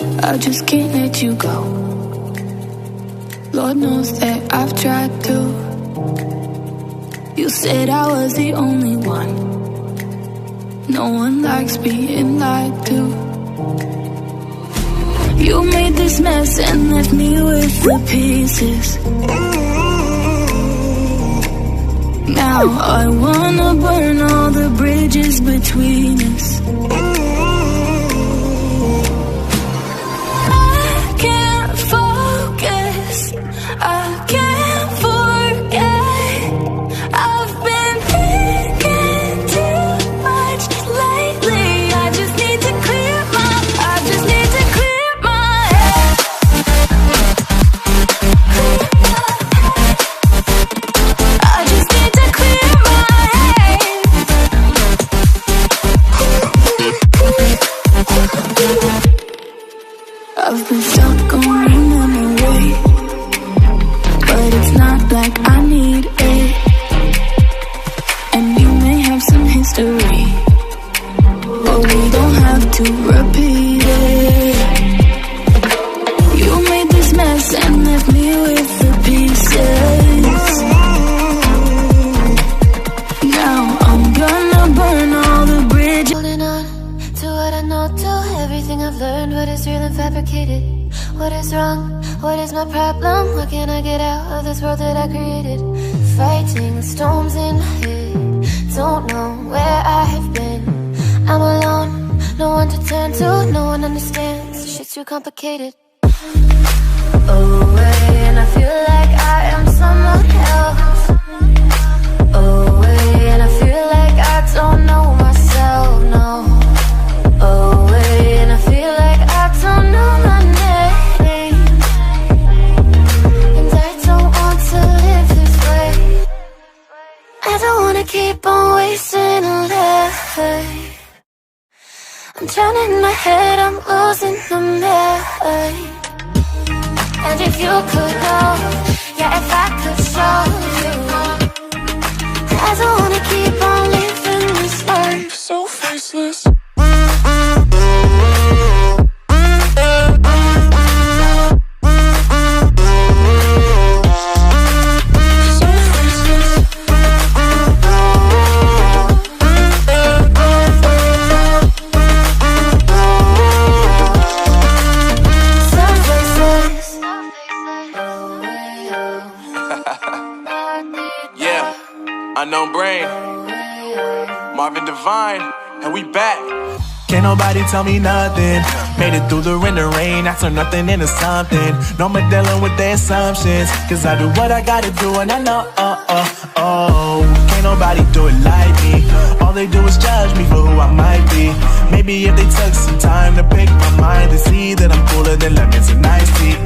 I just can't let you go. Lord knows that I've tried to. You said I was the only one. No one likes being lied to. You made this mess and left me with the pieces. Now I wanna burn all the bridges between us. I can't focus, I can't forget. I've been thinking too much lately. I just need to clear my head. I just need to clear my head. I've been stuck on your memory, but it's not like I need it. And you may have some history, but we don't have to repeat it. You made this mess and left me with the pieces. Now I'm gonna burn all the bridges. Holding on to what I know, to everything I've learned. What is real and fabricated? What is wrong? What is my problem? What can I get out of this world that I created? Fighting storms in my head. Don't know where I have been. I'm alone, no one to turn to. No one understands, shit's too complicated. Away, and I feel like I am someone else. Away, and I feel like I don't know myself, no. Away, and I feel like I don't know my name. And I don't want to live this way. I don't wanna keep on wasting a life. I'm drowning in my head, I'm losing the mind. And if you could know, yeah, if I could show you, I don't wanna keep on living this life so faceless. Unknown Brain, Marvin Divine, and we back. Can't nobody tell me nothing. Made it through the rain, I turn nothing into something. No more dealing with their assumptions, cause I do what I gotta do and I know, can't nobody do it like me. All they do is judge me for who I might be. Maybe if they took some time to pick my mind and see that I'm cooler than lemons and iced tea.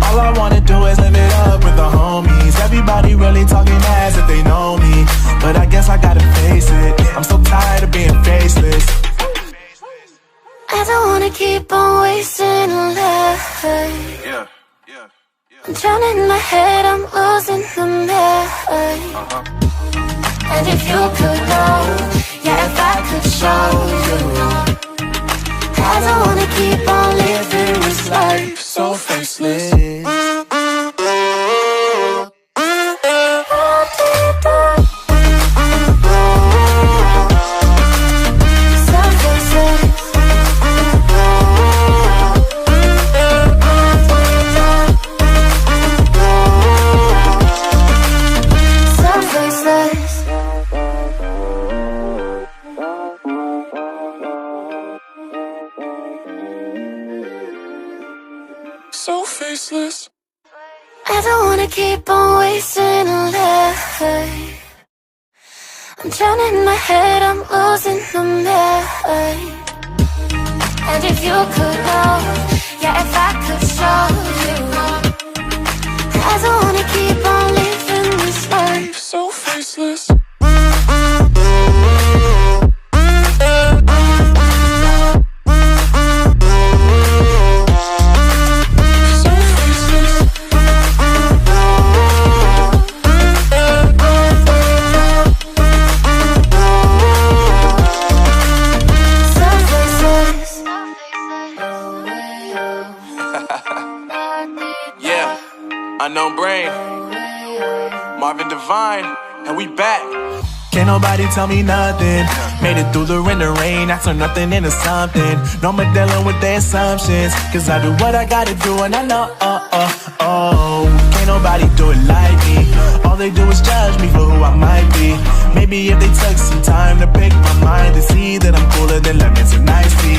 All I wanna do is live it up with the homies. Everybody really talking as if they know me, but I guess I gotta face it. I'm so tired of being faceless. I don't wanna keep on wasting a life. I'm drowning in my head, I'm losing the mind. And if you could know, yeah, if I could show you, I don't wanna keep on living this life so faceless. So faceless. I don't wanna keep on wasting a life. I'm drowning in my head, I'm losing the mind. And if you could know, yeah, if I could show you, I don't wanna keep on living this life so faceless. Unknown Brain, Marvin Divine, and we back. Can't nobody tell me nothing. Made it through the wind and rain, I turn nothing into something. No more dealing with their assumptions, cause I do what I gotta do and I know, can't nobody do it like me. All they do is judge me for who I might be. Maybe if they took some time to pick my mind to see that I'm cooler than lemons and iced tea.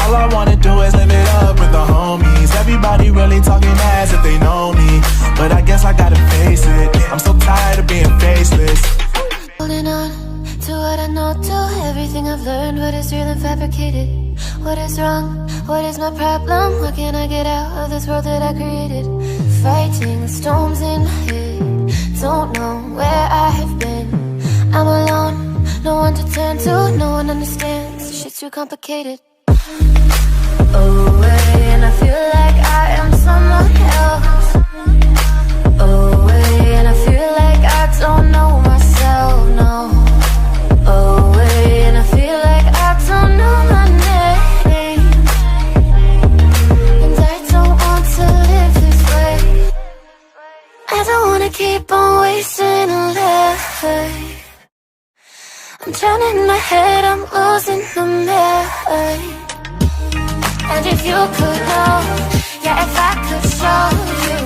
All I wanna do is live it up with the homies. Everybody really talking ass if they know me, but I guess I gotta face it. I'm so tired of being faceless. Holding on to what I know, to everything I've learned. What is real and fabricated? What is wrong? What is my problem? What can I get out of this world that I created? Fighting the storms in my head. Don't know where I have been. I'm alone, no one to turn to. No one understands, shit's too complicated. Away, and I feel like I am someone else. Away, and I feel like I don't know myself, no. Away, and I feel like I don't know my name. And I don't want to live this way. I don't wanna keep on wasting a life. I'm drowning my head, I'm losing the mind. And if you could know, yeah, if I could show you,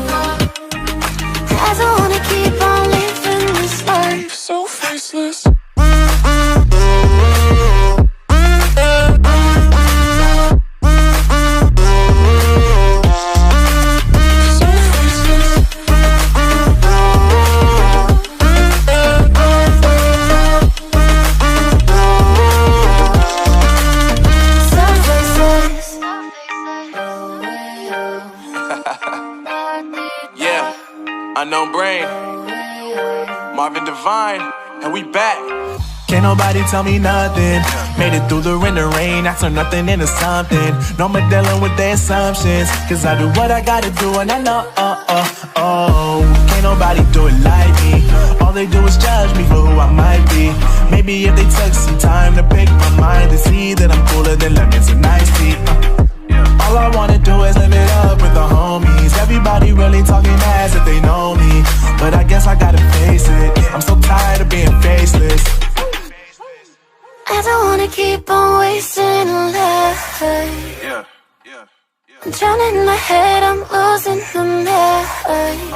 I don't wanna keep on living this life so faceless. Unknown Brain, Marvin Divine, and we back. Can't nobody tell me nothing. Made it through the wind and rain, I turn nothing into something. No more dealing with their assumptions, cause I do what I gotta do and I know, can't nobody do it like me. All they do is judge me for who I might be. Maybe if they took some time to pick my mind to see that I'm cooler than lemons and iced tea. All I wanna do is live it up with the homies. Everybody really talking ass if they know me, but I guess I gotta face it. I'm so tired of being faceless. I don't wanna keep on wasting a life. I'm drowning my head, I'm losing the mind.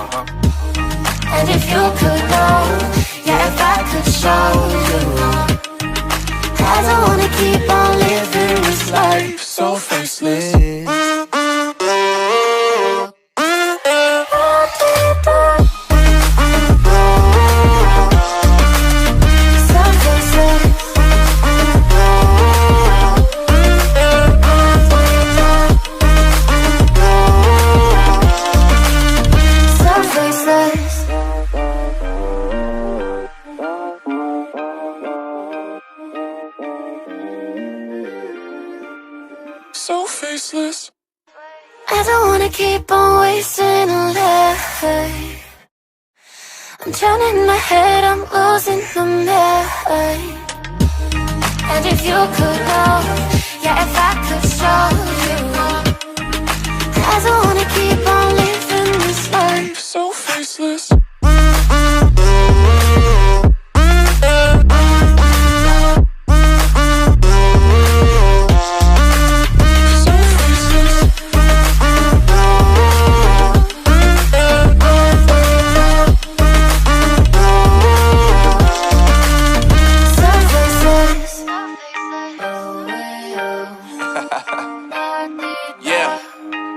And if you could know, yeah, if I could show you, I don't wanna keep on living this life so faceless. So faceless. I don't wanna keep on wasting a life. I'm drowning my head, I'm losing the mind. And if you could know, yeah, if I could show you, I don't wanna keep on living this life so faceless.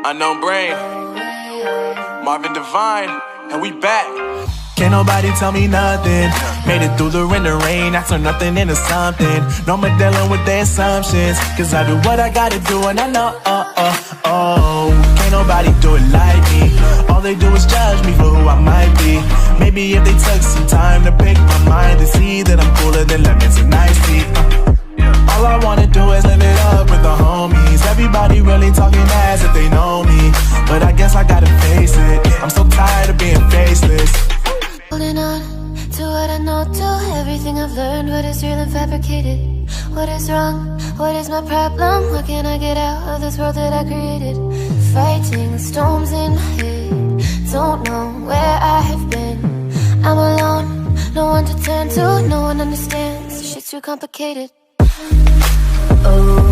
Unknown Brain, Marvin Divine, and we back. Can't nobody tell me nothing. Made it through the wind and rain, I turn nothing into something. No more dealing with their assumptions, cause I do what I gotta do and I know, can't nobody do it like me. All they do is judge me for who I might be. Maybe if they took some time to pick my mind to see that I'm cooler than lemons and iced tea. All I wanna do is live it up with the homies. Everybody really talking ass if they know me, but I guess I gotta face it. I'm so tired of being faceless. Holding on to what I know, to everything I've learned. What is real and fabricated? What is wrong? What is my problem? What can I get out of this world that I created? Fighting the storms in my head. Don't turn to, no one understands. Shit's too complicated. Oh.